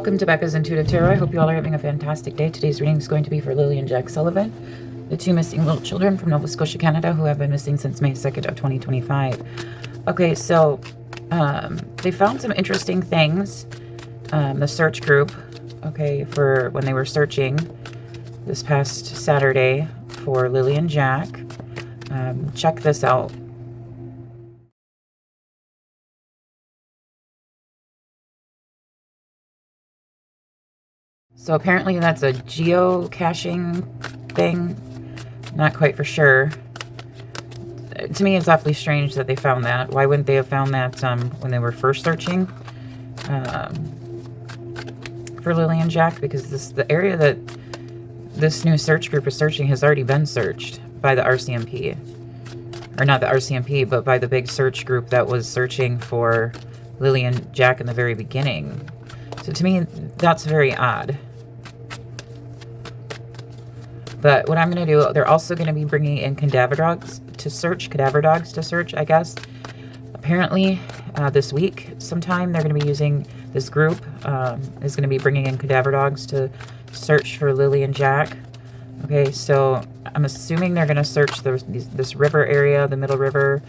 Welcome to Becca's Intuitive Tarot. I hope you all are having a fantastic day. Today's reading is going to be for Lily and Jack Sullivan, the two missing little children from Nova Scotia, Canada, who have been missing since May 2nd of 2025. Okay, so they found some interesting things. The search group, okay, for when they were searching this past Saturday for Lily and Jack. Check this out. So apparently that's a geocaching thing. Not quite for sure. To me, it's awfully strange that they found that. Why wouldn't they have found that when they were first searching for Lily and Jack? Because the area that this new search group is searching has already been searched by the RCMP. Or not the RCMP, but by the big search group that was searching for Lily and Jack in the very beginning. So to me, that's very odd. But what I'm going to do, they're also going to be bringing in cadaver dogs to search, I guess. Apparently, this week sometime, they're going to be using, this group is going to be bringing in cadaver dogs to search for Lily and Jack. Okay, so I'm assuming they're going to search this river area, the middle river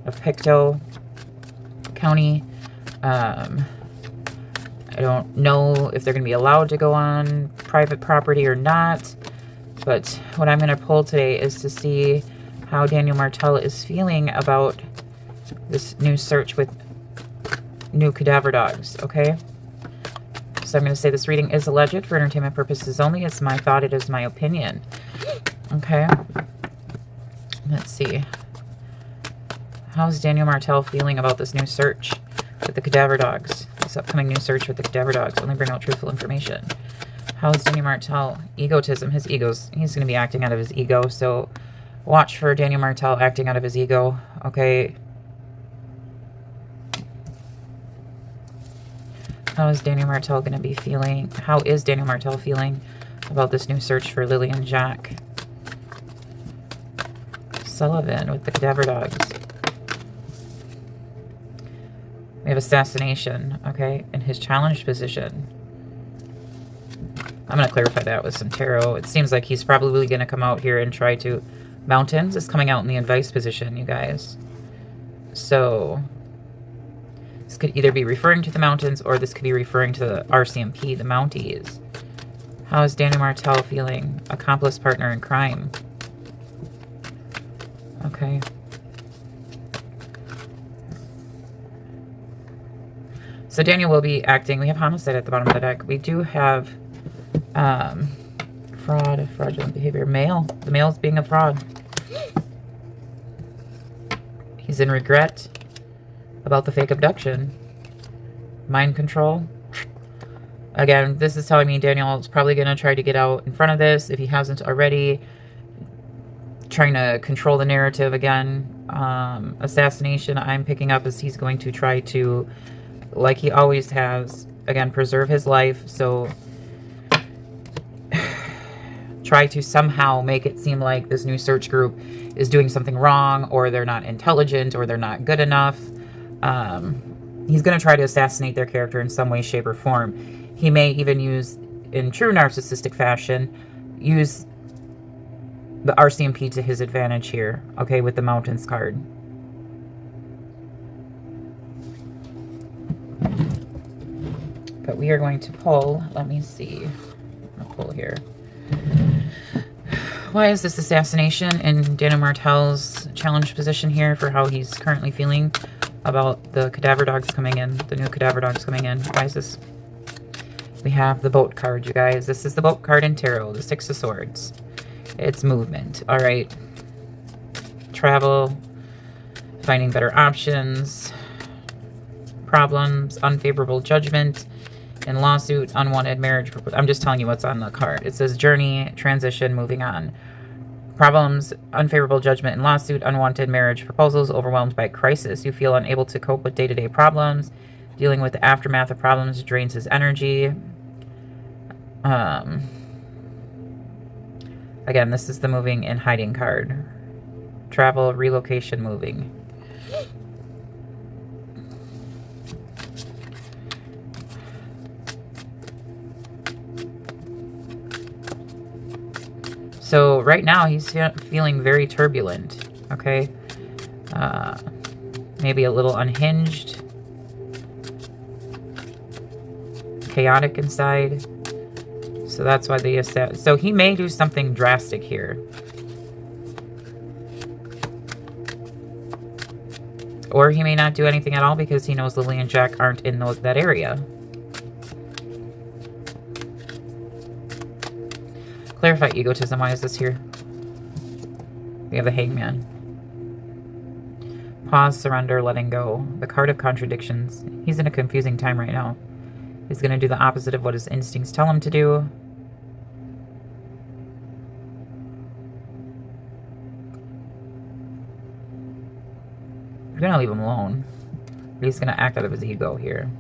of Pictou County. I don't know if they're going to be allowed to go on private property or not. But what I'm going to pull today is to see how Daniel Martel is feeling about this new search with new cadaver dogs, okay? So I'm going to say this reading is alleged for entertainment purposes only. It's my thought. It is my opinion. Okay? Let's see. How's Daniel Martel feeling about this new search with the cadaver dogs? This upcoming new search with the cadaver dogs. Only bring out truthful information. How's Daniel Martel? Egotism. He's going to be acting out of his ego. So watch for Daniel Martel acting out of his ego. Okay. How is Daniel Martel going to be feeling? How is Daniel Martel feeling about this new search for Lily and Jack? Sullivan with the cadaver dogs. We have assassination, okay, in his challenged position. I'm going to clarify that with some tarot. It seems like he's probably going to come out here and try to... Mountains is coming out in the advice position, you guys. So, this could either be referring to the mountains or this could be referring to the RCMP, the Mounties. How is Daniel Martel feeling? Accomplice partner in crime. Okay. So Daniel will be acting. We have homicide at the bottom of the deck. We do have fraud, fraudulent behavior. Male. The male's being a fraud. He's in regret about the fake abduction. Mind control. Again, this is telling me Daniel is probably going to try to get out in front of this if he hasn't already. Trying to control the narrative again. Assassination, I'm picking up as he's going to try to, like he always has, again, preserve his life. So try to somehow make it seem like this new search group is doing something wrong, or they're not intelligent, or they're not good enough. He's going to try to assassinate their character in some way, shape, or form. He may even use, in true narcissistic fashion, use the RCMP to his advantage here, okay, with the Mountains card. But we are going to pull, let me see, I'll pull here. Why is this assassination in Daniel Martel's challenge position here for how he's currently feeling about the cadaver dogs coming in, the new cadaver dogs coming in? Why is this? We have the boat card, you guys. This is the boat card in tarot, the Six of Swords. It's movement, all right. Travel, finding better options, problems, unfavorable judgment, in lawsuit, unwanted marriage. I'm just telling you what's on the card. It says journey, transition, moving on. Problems, unfavorable judgment in lawsuit, unwanted marriage proposals, overwhelmed by crisis. You feel unable to cope with day-to-day problems. Dealing with the aftermath of problems drains his energy. Again, this is the moving and hiding card. Travel, relocation, moving. So right now he's feeling very turbulent, okay? Maybe a little unhinged, chaotic inside. So that's why so he may do something drastic here. Or he may not do anything at all because he knows Lily and Jack aren't in that area. Clarify egotism. Why is this here? We have the hangman. Pause, surrender, letting go. The card of contradictions. He's in a confusing time right now. He's going to do the opposite of what his instincts tell him to do. I'm going to leave him alone. But he's going to act out of his ego here.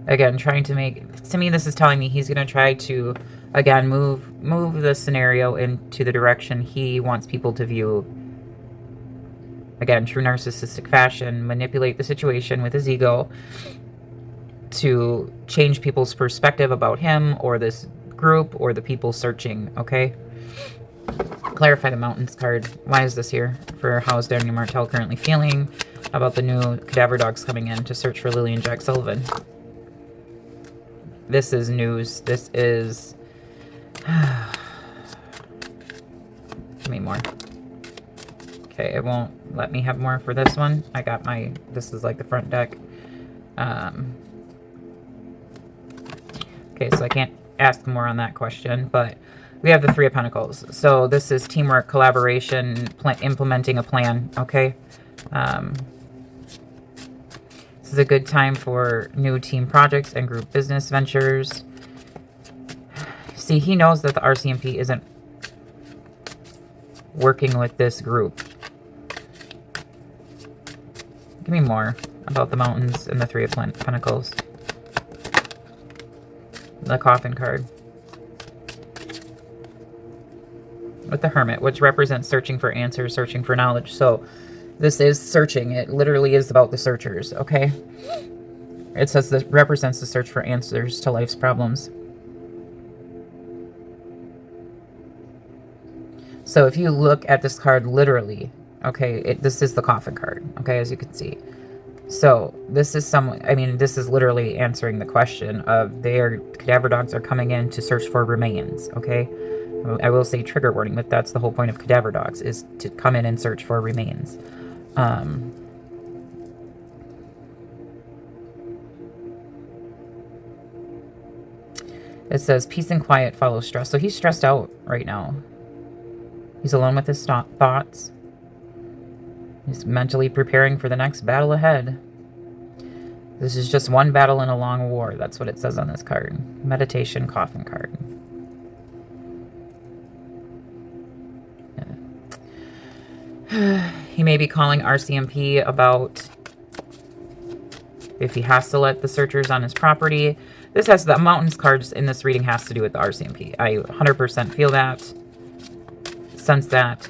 Again, trying to make... To me, this is telling me he's going to try to, again, move the scenario into the direction he wants people to view. Again, true narcissistic fashion, manipulate the situation with his ego to change people's perspective about him or this group or the people searching, okay? Clarify the mountains card. Why is this here? For how is Daniel Martell currently feeling about the new cadaver dogs coming in to search for Lily and Jack Sullivan? This is news. This is... Give me more. Okay, it won't let me have more for this one. I got my... This is like the front deck. Okay, so I can't ask more on that question, but we have the Three of Pentacles. So this is teamwork, collaboration, implementing a plan, okay? This is a good time for new team projects and group business ventures. See, he knows that the RCMP isn't working with this group. Give me more about the mountains and the Three of Pentacles. The coffin card. With the Hermit, which represents searching for answers, searching for knowledge. So this is searching. It literally is about the searchers, okay? It says this represents the search for answers to life's problems. So if you look at this card literally, okay, this is the coffin card, okay, as you can see. So this is this is literally answering the question of their cadaver dogs are coming in to search for remains, okay? I will say trigger warning, but that's the whole point of cadaver dogs, is to come in and search for remains. It says peace and quiet follow stress. So he's stressed out right now. He's alone with his thoughts. He's mentally preparing for the next battle ahead. This is just one battle in a long war. That's what it says on this card. Meditation coffin card. He may be calling RCMP about if he has to let the searchers on his property. This has the mountains cards in this reading has to do with the RCMP. I 100% feel that. Sense that.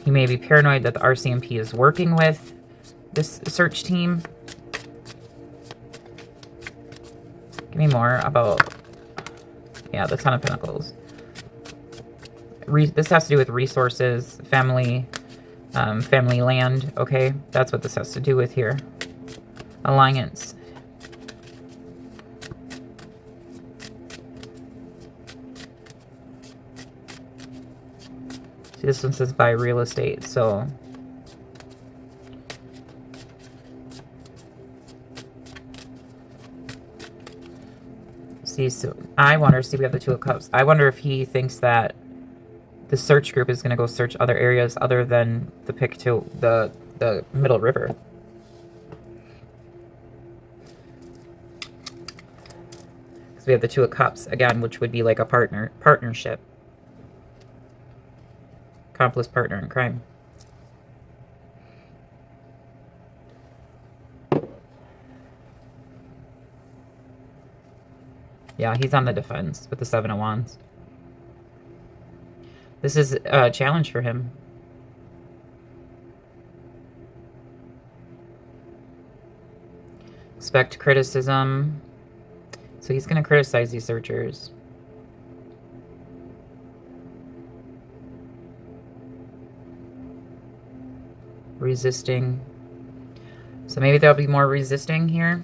He may be paranoid that the RCMP is working with this search team. Give me more about, yeah, the Ten of Pentacles. This has to do with resources, family, family land, okay? That's what this has to do with here. Alliance. See, this one says buy real estate, so... See, so I wonder, see, we have the Two of Cups. I wonder if he thinks that the search group is going to go search other areas other than the the Middle River. Because we have the Two of Cups, again, which would be like a partnership. Accomplice partner in crime. Yeah, he's on the defense with the Seven of Wands. This is a challenge for him. Expect criticism. So he's going to criticize these searchers. resisting. So maybe there'll be more resisting here.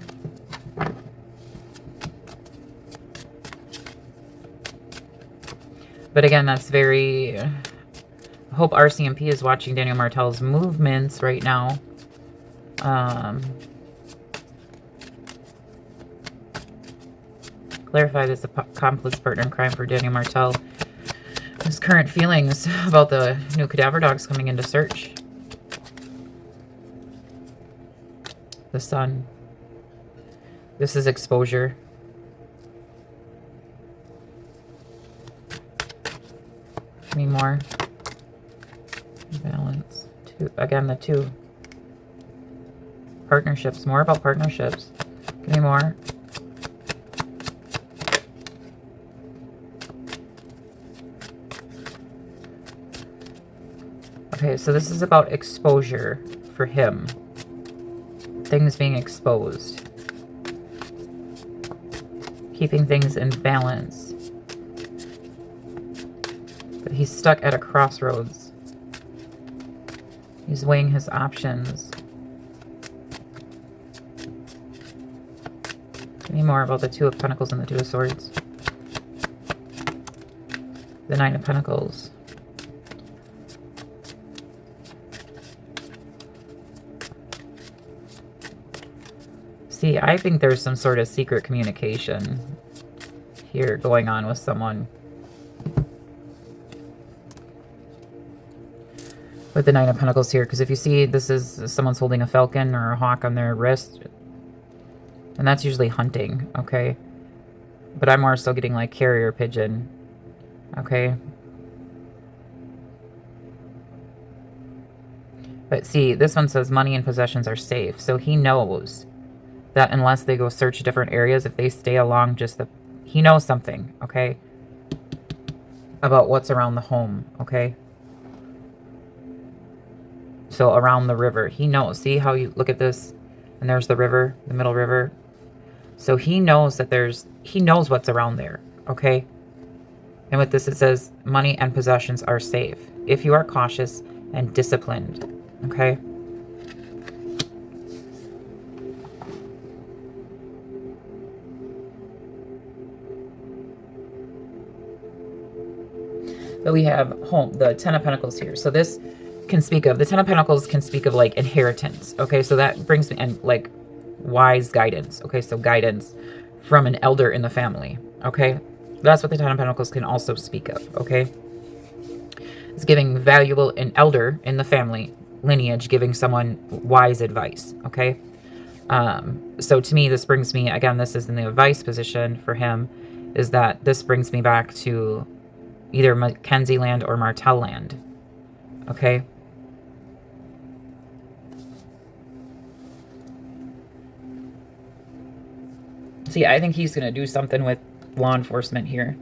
But again, that's very... I hope RCMP is watching Daniel Martel's movements right now. Clarify this accomplice partner in crime for Daniel Martel. His current feelings about the new cadaver dogs coming into search. The sun. This is exposure. Give me more. Balance. Two. Again, the two. Partnerships. More about partnerships. Give me more. Okay, so this is about exposure for him. Things being exposed. Keeping things in balance. But he's stuck at a crossroads. He's weighing his options. Give me more about the Two of Pentacles and the Two of Swords. The Nine of Pentacles. See, I think there's some sort of secret communication here going on with someone. With the Nine of Pentacles here, because if you see, this is someone's holding a falcon or a hawk on their wrist. And that's usually hunting, okay? But I'm more so getting like carrier pigeon, okay? But see, this one says money and possessions are safe. So he knows that unless they go search different areas, if they stay along just the... He knows something, okay? About what's around the home, okay? So around the river. He knows. See how you look at this? And there's the river, the middle river. So he knows that there's... He knows what's around there, okay? And with this it says, money and possessions are safe if you are cautious and disciplined, okay? But we have home, the Ten of Pentacles here. So this can speak of, the Ten of Pentacles can speak of like inheritance. Okay, so that brings me, and like wise guidance. Okay, so guidance from an elder in the family. Okay, that's what the Ten of Pentacles can also speak of. Okay, it's giving valuable, an elder in the family lineage, giving someone wise advice. Okay, so to me, this brings me, again, this is in the advice position for him, is that this brings me back to either Mackenzie land or Martell land. Okay. See, I think he's going to do something with law enforcement here.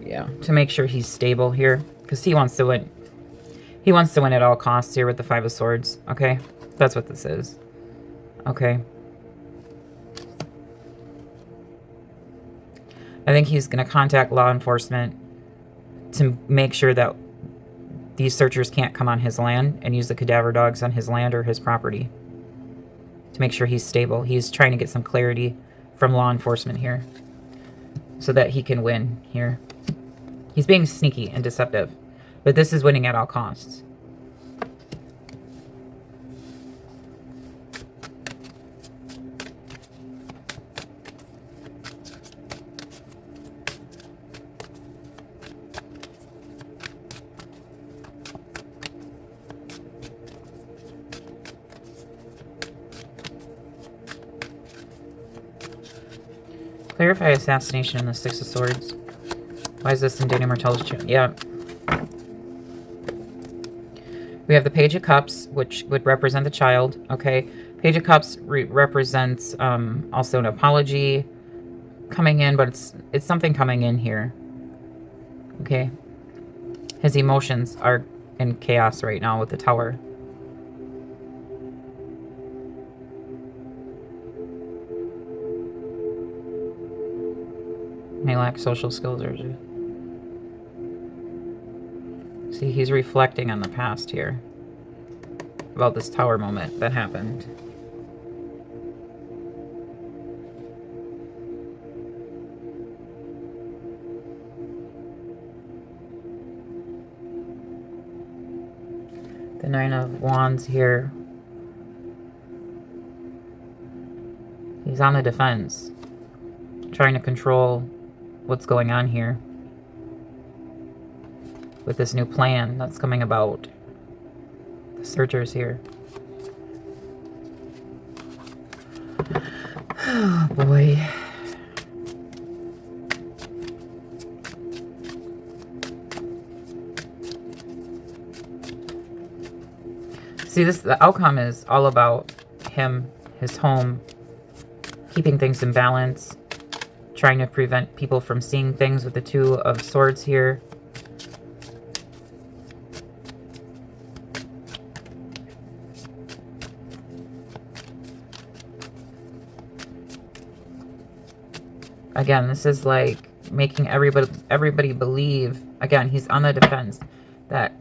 Yeah, to make sure he's stable here, because he wants to win. He wants to win at all costs here with the Five of Swords. Okay, that's what this is. Okay. I think he's going to contact law enforcement to make sure that these searchers can't come on his land and use the cadaver dogs on his land or his property. To make sure he's stable. He's trying to get some clarity from law enforcement here so that he can win here. He's being sneaky and deceptive, but this is winning at all costs. Clarify assassination in the Six of Swords. Why is this in Daniel Martel's chat? Yeah. We have the Page of Cups, which would represent the child. Okay. Page of Cups represents also an apology, coming in, but it's something coming in here. Okay. His emotions are in chaos right now with the Tower. May lack social skills or see, he's reflecting on the past here about this Tower moment that happened. The Nine of Wands here. He's on the defense, trying to control what's going on here with this new plan that's coming about. The Searchers here. Oh boy. See, the outcome is all about him, his home, keeping things in balance, trying to prevent people from seeing things with the Two of Swords here. Again, this is like making everybody believe, again, he's on the defense, that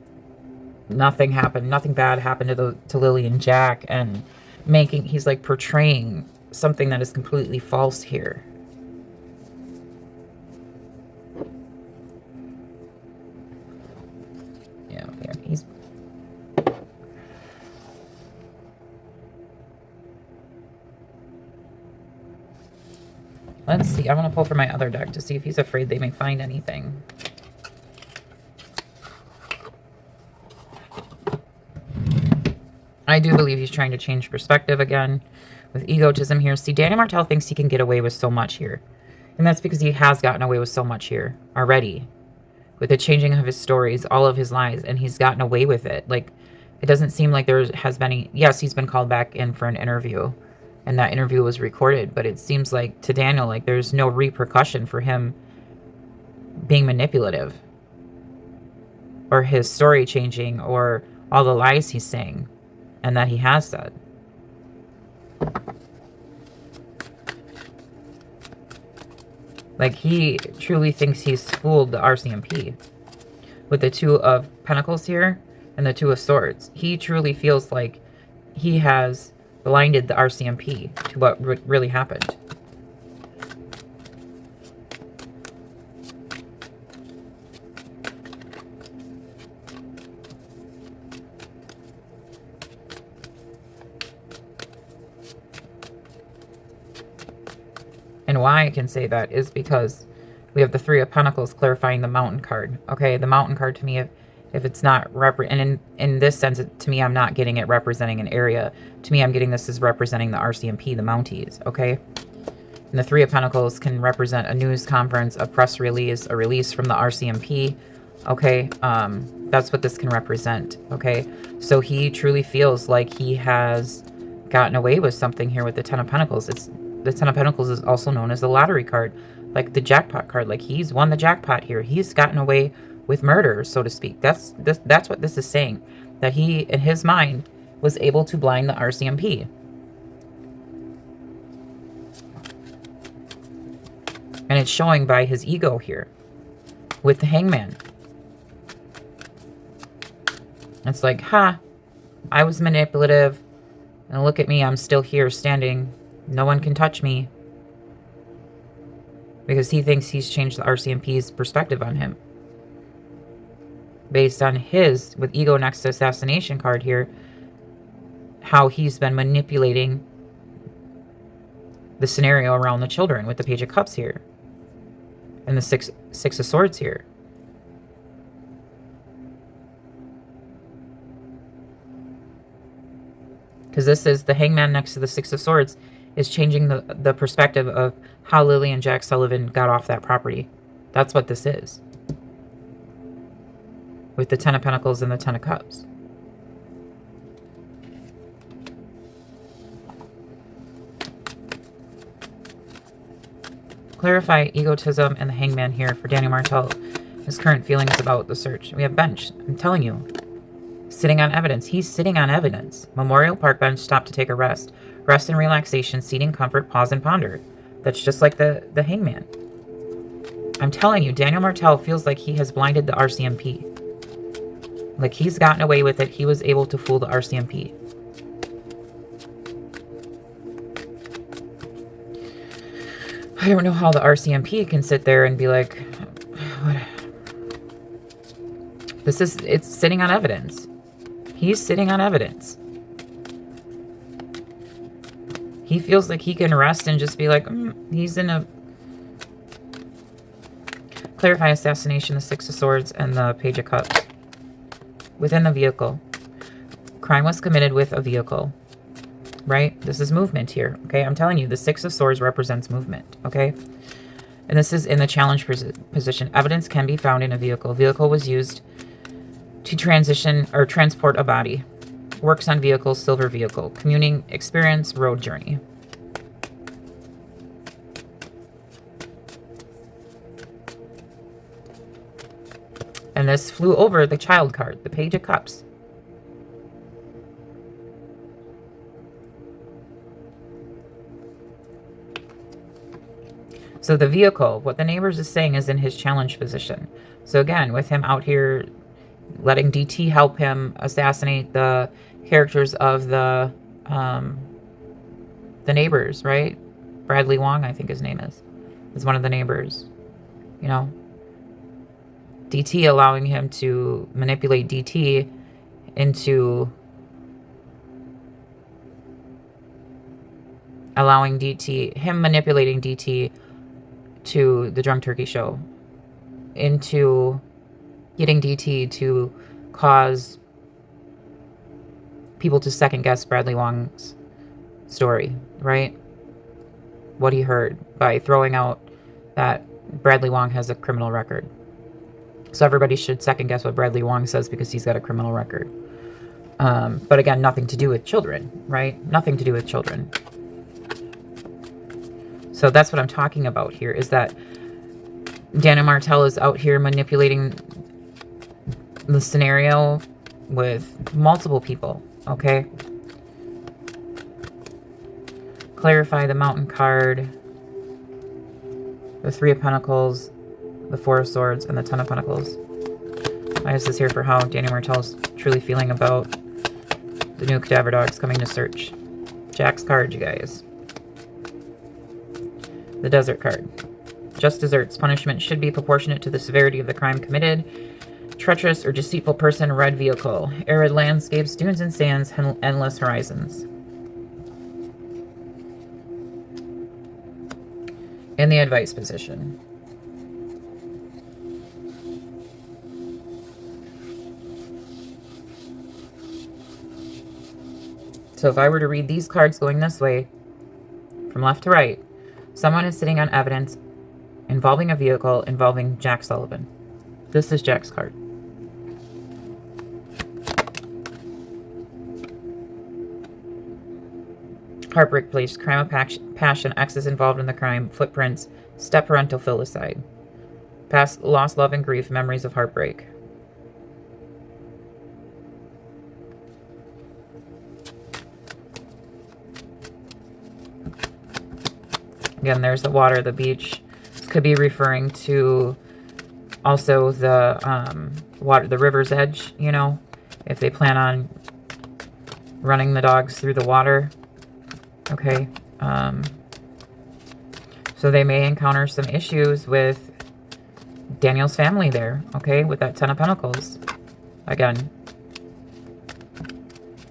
nothing happened, nothing bad happened to Lily and Jack, and he's like portraying something that is completely false here. Yeah, he's... Let's see, I'm going to pull for my other deck to see if he's afraid they may find anything. I do believe he's trying to change perspective again with egotism here. See, Daniel Martell thinks he can get away with so much here. And that's because he has gotten away with so much here already. With the changing of his stories, all of his lies, and he's gotten away with it. Like, it doesn't seem like there has been any... Yes, he's been called back in for an interview, and that interview was recorded, but it seems like to Daniel, like there's no repercussion for him being manipulative, or his story changing, or all the lies he's saying and that he has said. Like, he truly thinks he's fooled the RCMP with the Two of Pentacles here and the Two of Swords. He truly feels like he has blinded the RCMP to what really happened. And why I can say that is because we have the Three of Pentacles clarifying the Mountain card. Okay, the Mountain card to me, if it's not and in this sense, to me, I'm not getting it representing an area. To me, I'm getting this as representing the RCMP, the Mounties. Okay, and the Three of Pentacles can represent a news conference, a press release, a release from the RCMP. Okay, that's what this can represent. Okay, so he truly feels like he has gotten away with something here with the Ten of Pentacles. The Ten of Pentacles is also known as the lottery card, like the jackpot card. Like, he's won the jackpot here. He's gotten away with murder, so to speak. That's what this is saying. That he, in his mind, was able to blind the RCMP. And it's showing by his ego here with the Hangman. It's like, ha, I was manipulative, and look at me, I'm still here standing. No one can touch me. Because he thinks he's changed the RCMP's perspective on him. Based on his, with ego next to assassination card here, how he's been manipulating the scenario around the children with the Page of Cups here. And the Six of Swords here. Because this is the Hangman next to the Six of Swords is changing the perspective of how Lily and Jack Sullivan got off that property. That's what this is. With the Ten of Pentacles and the Ten of Cups. Clarify egotism and the hangman here for Daniel Martel. His current feelings about the search. We have bench. I'm telling you. Sitting on evidence. He's sitting on evidence. Memorial Park bench. Stop to take a rest. Rest and relaxation. Seating comfort. Pause and ponder. That's just like the hangman. I'm telling you, Daniel Martel feels like he has blinded the RCMP. Like he's gotten away with it. He was able to fool the RCMP. I don't know how the RCMP can sit there and be like, what? It's sitting on evidence. He's sitting on evidence. He feels like he can rest and just be like, he's in a... Clarify assassination, the Six of Swords, and the Page of Cups. Within the vehicle. Crime was committed with a vehicle. Right? This is movement here. Okay? I'm telling you, the Six of Swords represents movement. Okay? And this is in the challenge position. Evidence can be found in a vehicle. Vehicle was used to transition or transport a body. Works on vehicles, silver vehicle. Commuting experience, road journey. And this flew over the child card, the Page of Cups. So the vehicle, what the neighbors is saying is in his challenge position. So again, with him out here letting DT help him assassinate the characters of the neighbors, right? Bradley Wong, I think his name is one of the neighbors. You know, DT allowing him to manipulate DT into allowing DT, him manipulating DT to the Drunk Turkey show, into getting DT to cause people to second guess Bradley Wong's story, right? What he heard by throwing out that Bradley Wong has a criminal record. So everybody should second guess what Bradley Wong says because he's got a criminal record. But again, nothing to do with children, right? Nothing to do with children. So that's what I'm talking about here, is that Daniel Martel is out here manipulating the scenario with multiple people, okay? Clarify the Mountain card, the Three of Pentacles, the Four of Swords, and the Ten of Pentacles. I use this here for how Daniel Martel is truly feeling about the new cadaver dogs coming to search. Jack's card, you guys. The Desert card. Just desserts. Punishment should be proportionate to the severity of the crime committed. Treacherous or deceitful person, red vehicle. Arid landscapes, dunes and sands, endless horizons. In the advice position. So if I were to read these cards going this way, from left to right, someone is sitting on evidence involving a vehicle involving Jack Sullivan. This is Jack's card. Heartbreak place, crime of passion, exes involved in the crime, footprints, step parental filicide. Past lost love and grief, memories of heartbreak. Again, there's the water, the beach. This could be referring to also the water, the river's edge, you know, if they plan on running the dogs through the water. Okay. So they may encounter some issues with Daniel's family there, okay, with that Ten of Pentacles. Again.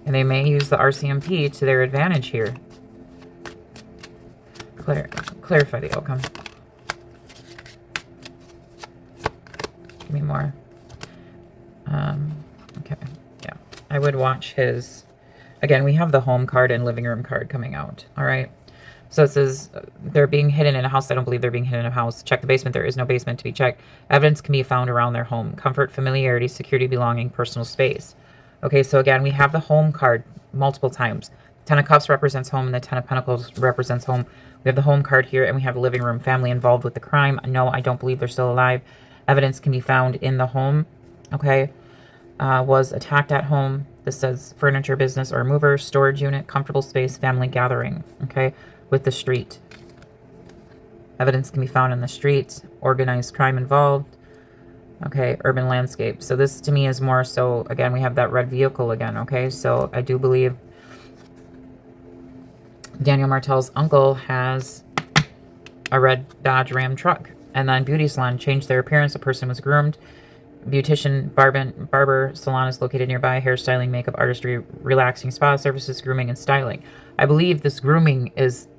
And they may use the RCMP to their advantage here. Clarify the outcome. Give me more. Okay, yeah. I would watch his... Again, we have the home card and living room card coming out, all right? So it says they're being hidden in a house. I don't believe they're being hidden in a house. Check the basement. There is no basement to be checked. Evidence can be found around their home. Comfort, familiarity, security, belonging, personal space. Okay, so again, we have the home card multiple times. Ten of Cups represents home, and the Ten of Pentacles represents home. We have the home card here, and we have the living room. Family involved with the crime. No, I don't believe they're still alive. Evidence can be found in the home. Okay. Was attacked at home. This says furniture business or mover, storage unit, comfortable space, family gathering. Okay. With the street. Evidence can be found in the street. Organized crime involved. Okay. Urban landscape. So this to me is more so, again, we have that red vehicle again. Okay. So I do believe Daniel Martel's uncle has a red Dodge Ram truck. And then beauty salon changed their appearance. A person was groomed. Beautician, barber salon is located nearby. Hairstyling, makeup, artistry, relaxing spa services, grooming, and styling. I believe this grooming is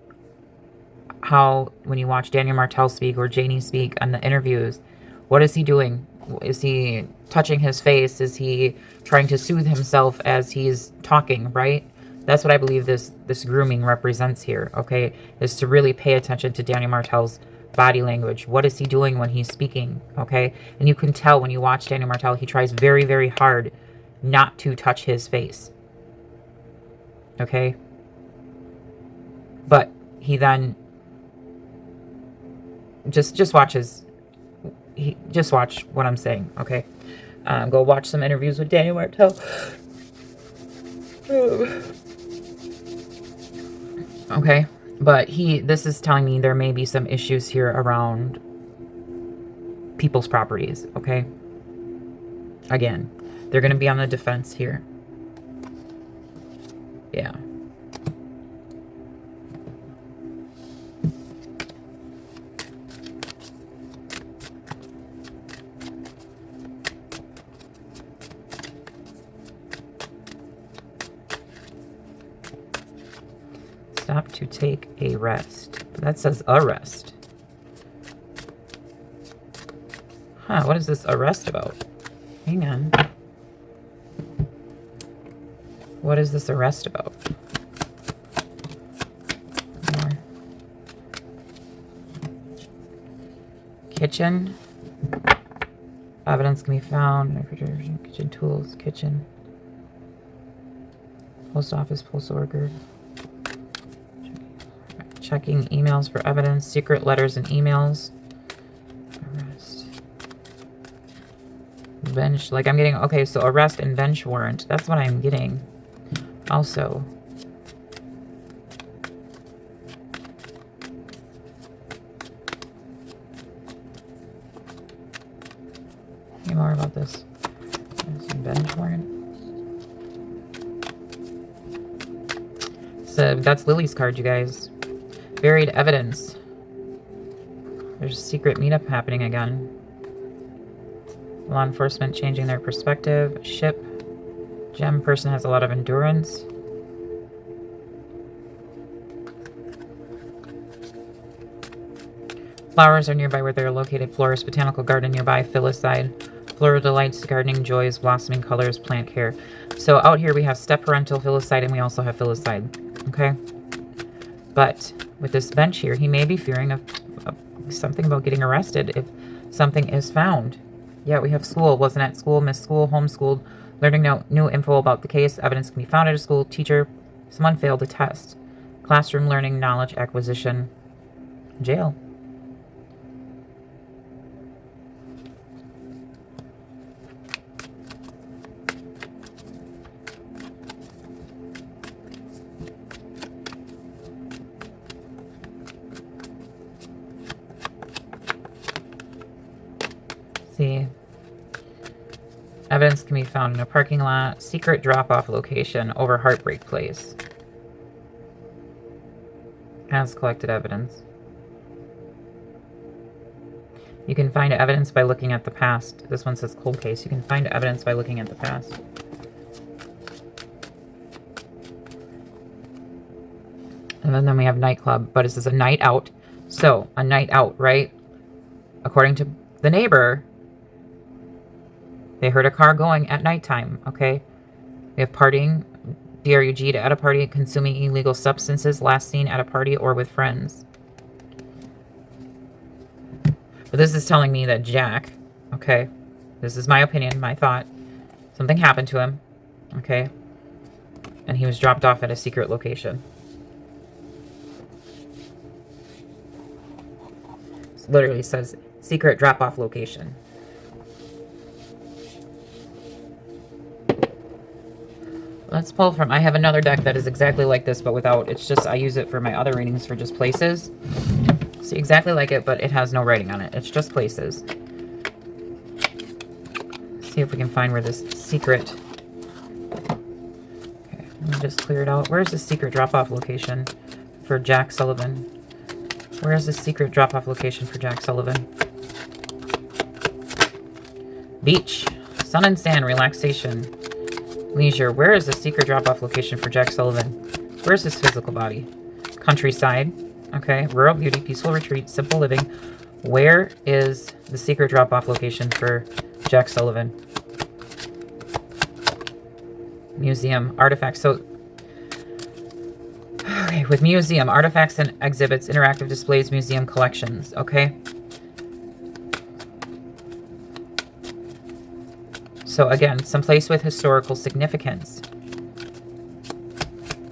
how, when you watch Daniel Martel speak or Janie speak on the interviews, what is he doing? Is he touching his face? Is he trying to soothe himself as he's talking, right? That's what I believe this grooming represents here, okay? Is to really pay attention to Daniel Martel's body language. What is he doing when he's speaking, okay? And you can tell when you watch Daniel Martel, he tries very, very hard not to touch his face, okay? But he then just watches. Just watch what I'm saying, okay? Go watch some interviews with Daniel Martel. Okay, but this is telling me there may be some issues here around people's properties, okay? Again, they're going to be on the defense here. Yeah. Stop to take a rest. That says arrest. Huh, what is this arrest about? Hang on. What is this arrest about? More. Kitchen. Evidence can be found. Refrigerator, kitchen tools, kitchen. Post office, postal worker. Checking emails for evidence. Secret letters and emails. Arrest. Bench. Like I'm getting... Okay, so arrest and bench warrant. That's what I'm getting. Also. Any more about this? Some bench warrant. So that's Lily's card, you guys. Buried evidence. There's a secret meetup happening again. Law enforcement changing their perspective. Ship. Gem person has a lot of endurance. Flowers are nearby where they're located. Florist, botanical garden nearby. Filicide. Floral delights, gardening joys, blossoming colors, plant care. So out here we have step parental, filicide, and we also have filicide. Okay? But with this bench here, he may be fearing of something about getting arrested if something is found. Yeah, we have school. Wasn't at school, missed school, homeschooled, learning new info about the case. Evidence can be found at a school. Teacher, someone failed a test. Classroom learning, knowledge acquisition. Jail. See, evidence can be found in a parking lot. Secret drop-off location over Heartbreak Place. Has collected evidence. You can find evidence by looking at the past. This one says cold case. You can find evidence by looking at the past. And then we have nightclub, but this is a night out. So, a night out, right? According to the neighbor, they heard a car going at nighttime, okay? We have partying, DRUG, at a party, consuming illegal substances, last seen at a party or with friends. But this is telling me that Jack, okay, this is my opinion, my thought, something happened to him, okay? and he was dropped off at a secret location. It literally says secret drop-off location. Let's pull from, I have another deck that is exactly like this, but without, it's just, I use it for my other readings for just places. See, exactly like it, but it has no writing on it. It's just places. See if we can find where this secret... Okay, let me just clear it out. Where's the secret drop-off location for Jack Sullivan? Where's the secret drop-off location for Jack Sullivan? Beach. Sun and sand, relaxation. Leisure. Where is the secret drop-off location for Jack Sullivan? Where's his physical body? Countryside. Okay. Rural beauty, peaceful retreat, simple living. Where is the secret drop-off location for Jack Sullivan? Museum. Artifacts. So, okay. With museum, artifacts and exhibits, interactive displays, museum collections. Okay. So again, someplace with historical significance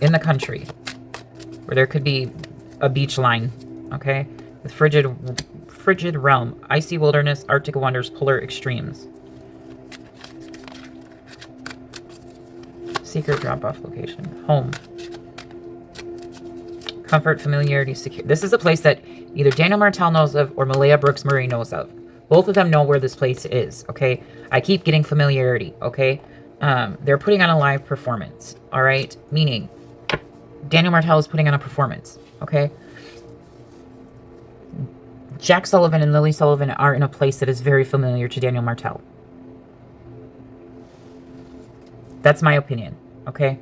in the country where there could be a beach line, okay? With frigid realm, icy wilderness, Arctic wonders, polar extremes. Secret drop-off location, home. Comfort, familiarity, secure. This is a place that either Daniel Martell knows of or Malaya Brooks Murray knows of. Both of them know where this place is, okay? I keep getting familiarity, okay? They're putting on a live performance, all right? Meaning, Daniel Martell is putting on a performance, okay? Jack Sullivan and Lily Sullivan are in a place that is very familiar to Daniel Martell. That's my opinion, okay?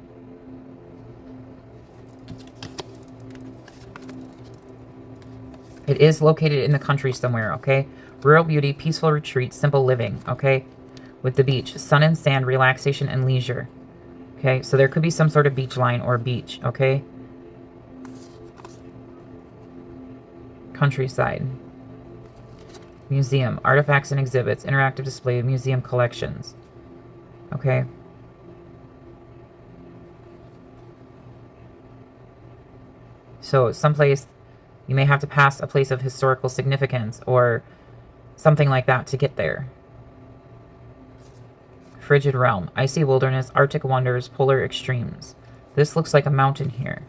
It is located in the country somewhere, okay? Rural beauty, peaceful retreat, simple living, okay? With the beach, sun and sand, relaxation and leisure. Okay, so there could be some sort of beach line or beach, okay? Countryside. Museum, artifacts and exhibits, interactive display, museum collections. Okay. So someplace, you may have to pass a place of historical significance or something like that to get there. Frigid realm, icy wilderness, Arctic wonders, polar extremes. This looks like a mountain here.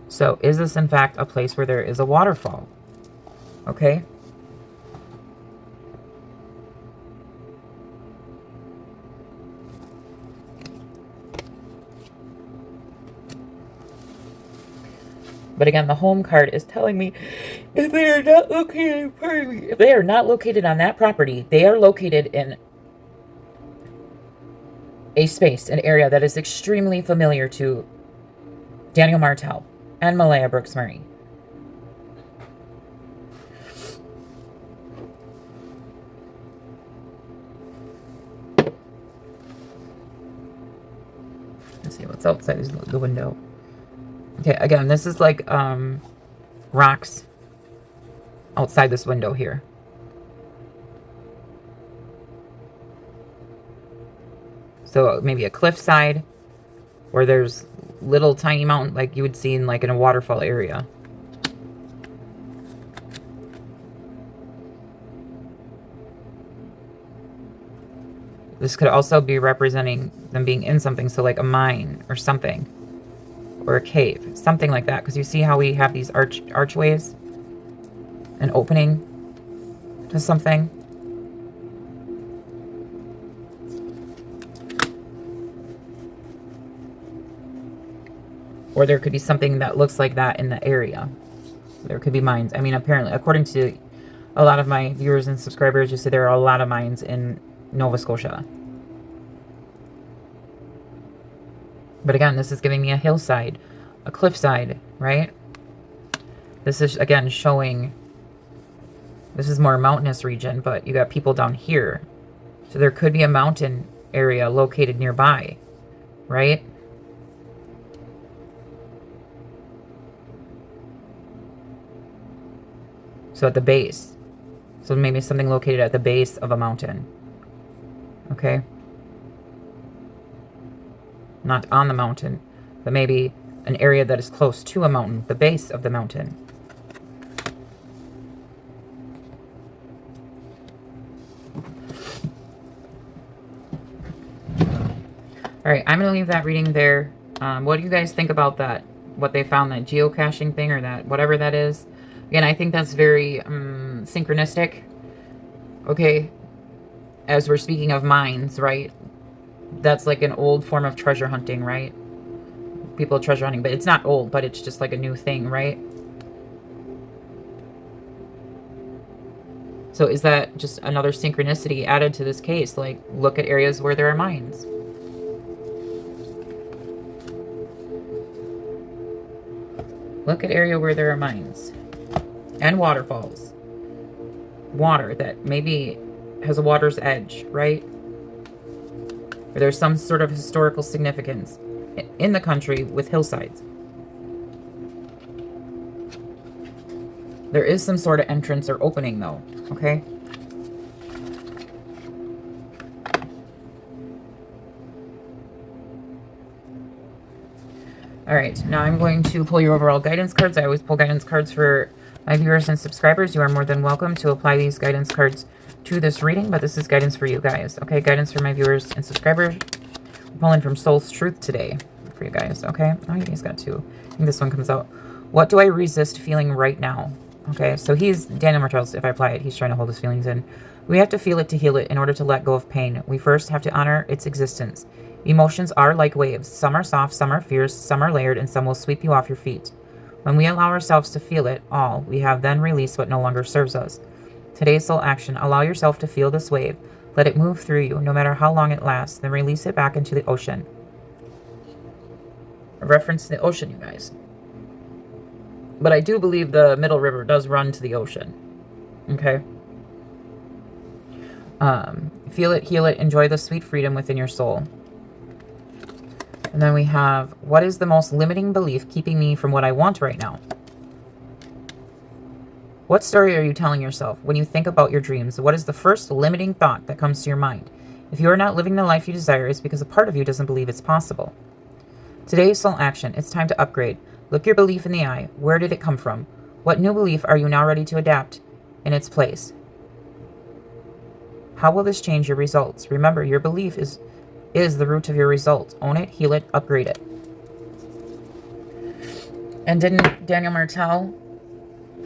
So is this in fact a place where there is a waterfall? Okay. But again, the home card is telling me if they are not located, if they are not located on that property, they are located in a space, an area that is extremely familiar to Daniel Martell and Malaya Brooks Murray. Let's see what's outside the window. Okay, again, this is like rocks outside this window here. So maybe a cliffside where there's little tiny mountain like you would see in like in a waterfall area. This could also be representing them being in something, so like a mine or something. Or a cave, something like that. Because you see how we have these archways? An opening to something. Or there could be something that looks like that in the area. There could be mines. I mean, apparently, according to a lot of my viewers and subscribers, you see there are a lot of mines in Nova Scotia. But again, this is giving me a hillside, a cliffside, right? This is, again, showing, this is more mountainous region, but you got people down here. So there could be a mountain area located nearby, right? So at the base. So maybe something located at the base of a mountain. Okay? Not on the mountain, but maybe an area that is close to a mountain, the base of the mountain. All right, I'm going to leave that reading there. What do you guys think about that? What they found, that geocaching thing, or that whatever that is? Again, I think that's very synchronistic. Okay, as we're speaking of mines, right? That's like an old form of treasure hunting, right? People treasure hunting, but it's not old, but it's just like a new thing, right? So is that just another synchronicity added to this case? Like, look at areas where there are mines. Look at area where there are mines and waterfalls. Water that maybe has a water's edge, right? Or there's some sort of historical significance in the country with hillsides. There is some sort of entrance or opening though, okay? All right, now I'm going to pull your overall guidance cards. I always pull guidance cards for my viewers and subscribers. You are more than welcome to apply these guidance cards to this reading, but this is guidance for you guys. Okay, guidance for my viewers and subscribers. I'm pulling from Soul's Truth today for you guys, okay? Oh, you guys got two. I think this one comes out. What do I resist feeling right now? Okay, so he's, Daniel Martel's, if I apply it, he's trying to hold his feelings in. We have to feel it to heal it in order to let go of pain. We first have to honor its existence. Emotions are like waves. Some are soft, some are fierce, some are layered, and some will sweep you off your feet. When we allow ourselves to feel it all, we have then released what no longer serves us. Today's soul action. Allow yourself to feel this wave. Let it move through you, no matter how long it lasts. Then release it back into the ocean. A reference to the ocean, you guys. But I do believe the Middle River does run to the ocean. Okay? Feel it, heal it, enjoy the sweet freedom within your soul. And then we have, what is the most limiting belief keeping me from what I want right now? What story are you telling yourself when you think about your dreams? What is the first limiting thought that comes to your mind? If you are not living the life you desire, it's because a part of you doesn't believe it's possible. Today's soul action. It's time to upgrade. Look your belief in the eye. Where did it come from? What new belief are you now ready to adapt in its place? How will this change your results? Remember, your belief is the root of your results. Own it, heal it, upgrade it. And didn't Daniel Martel,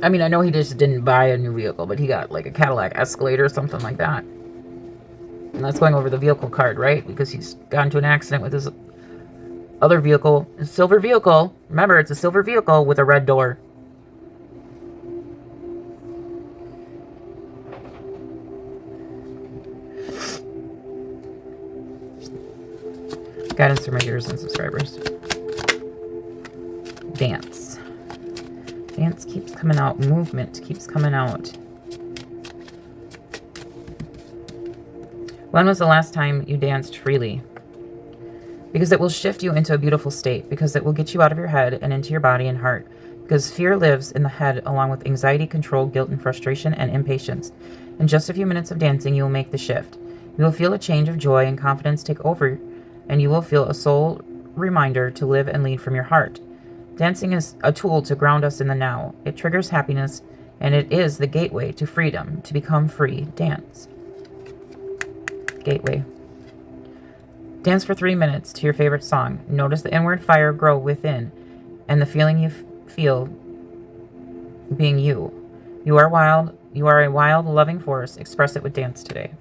I mean, I know he just didn't buy a new vehicle, but he got like a Cadillac Escalade or something like that. And that's going over the vehicle card, right? Because he's got into an accident with his other vehicle, a silver vehicle. Remember, it's a silver vehicle with a red door. Guidance for my viewers and subscribers. Dance. Dance keeps coming out. Movement keeps coming out. When was the last time you danced freely? Because it will shift you into a beautiful state. Because it will get you out of your head and into your body and heart. Because fear lives in the head along with anxiety, control, guilt, and frustration, and impatience. In just a few minutes of dancing, you will make the shift. You will feel a change of joy and confidence take over, and you will feel a soul reminder to live and lead from your heart. Dancing is a tool to ground us in the now. It triggers happiness, and it is the gateway to freedom, to become free. Dance. Gateway. Dance for 3 minutes to your favorite song. Notice the inward fire grow within, and the feeling you feel being you. You are wild. You are a wild, loving force. Express it with dance today.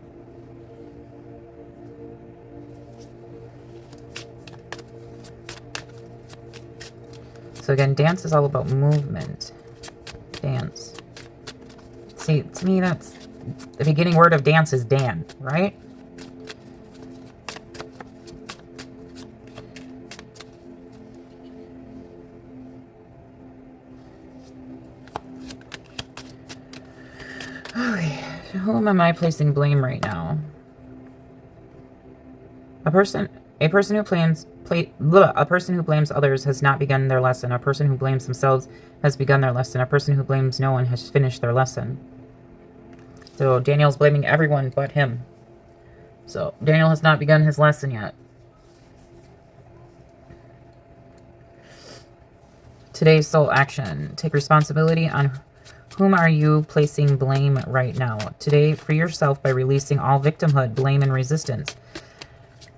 So again, dance is all about movement. Dance. See, to me, that's the beginning word of dance is Dan, right? Okay, so who am I placing blame right now? A person who blames others has not begun their lesson. A person who blames themselves has begun their lesson. A person who blames no one has finished their lesson. So Daniel's blaming everyone but him. So Daniel has not begun his lesson yet. Today's soul action. Take responsibility on whom are you placing blame right now. Today, free yourself by releasing all victimhood, blame, and resistance.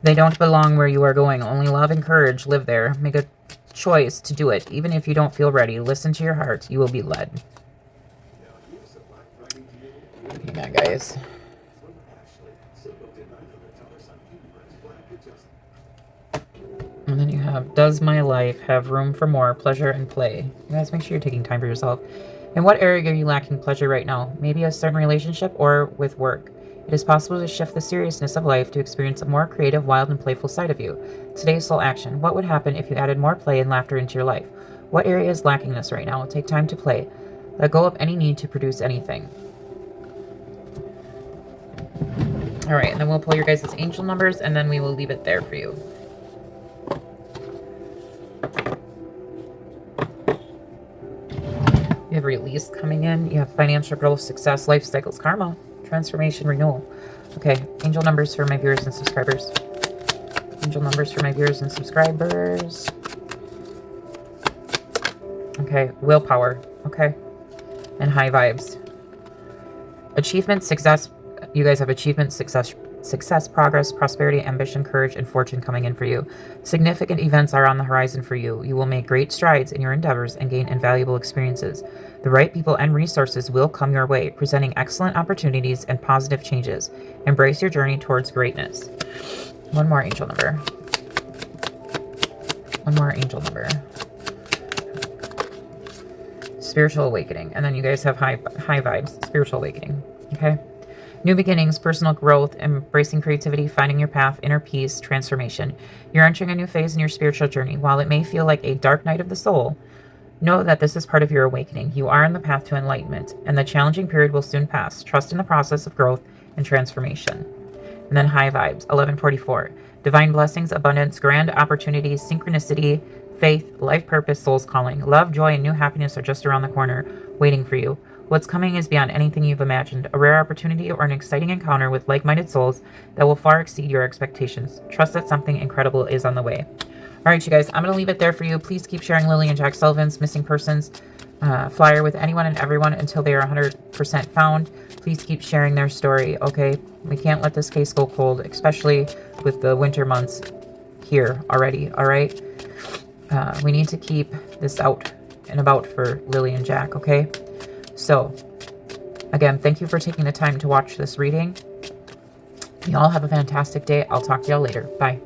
They don't belong where you are going. Only love and courage live there. Make a choice to do it. Even if you don't feel ready, listen to your heart. You will be led. Hang on, guys. And then you have, does my life have room for more pleasure and play? You guys, make sure you're taking time for yourself. In what area are you lacking pleasure right now? Maybe a certain relationship or with work. It is possible to shift the seriousness of life to experience a more creative, wild, and playful side of you. Today's soul action. What would happen if you added more play and laughter into your life? What area is lacking this right now? Take time to play. Let go of any need to produce anything. All right, and then we'll pull your guys' angel numbers, and then we will leave it there for you. You have release coming in. You have financial growth, success, life cycles, karma, transformation, renewal. Okay, angel numbers for my viewers and subscribers. Angel numbers for my viewers and subscribers. Okay, willpower. Okay, and high vibes. Achievement, success. You guys have achievement, success, progress, prosperity, ambition, courage, and fortune coming in for you. Significant events are on the horizon for you. You will make great strides in your endeavors and gain invaluable experiences. The right people and resources will come your way, presenting excellent opportunities and positive changes. Embrace your journey towards greatness. One more angel number. One more angel number. Spiritual awakening. And then you guys have high vibes, spiritual awakening. Okay. New beginnings, personal growth, embracing creativity, finding your path, inner peace, transformation. You're entering a new phase in your spiritual journey. While it may feel like a dark night of the soul, know that this is part of your awakening. You are on the path to enlightenment, and the challenging period will soon pass. Trust in the process of growth and transformation. And then high vibes, 1144. Divine blessings, abundance, grand opportunities, synchronicity, faith, life purpose, soul's calling. Love, joy, and new happiness are just around the corner, waiting for you. What's coming is beyond anything you've imagined, a rare opportunity or an exciting encounter with like-minded souls that will far exceed your expectations. Trust that something incredible is on the way. All right, you guys, I'm going to leave it there for you. Please keep sharing Lily and Jack Sullivan's missing persons flyer with anyone and everyone until they are 100% found. Please keep sharing their story, okay? We can't let this case go cold, especially with the winter months here already, all right? We need to keep this out and about for Lily and Jack, okay? So, again, thank you for taking the time to watch this reading. You all have a fantastic day. I'll talk to y'all later. Bye.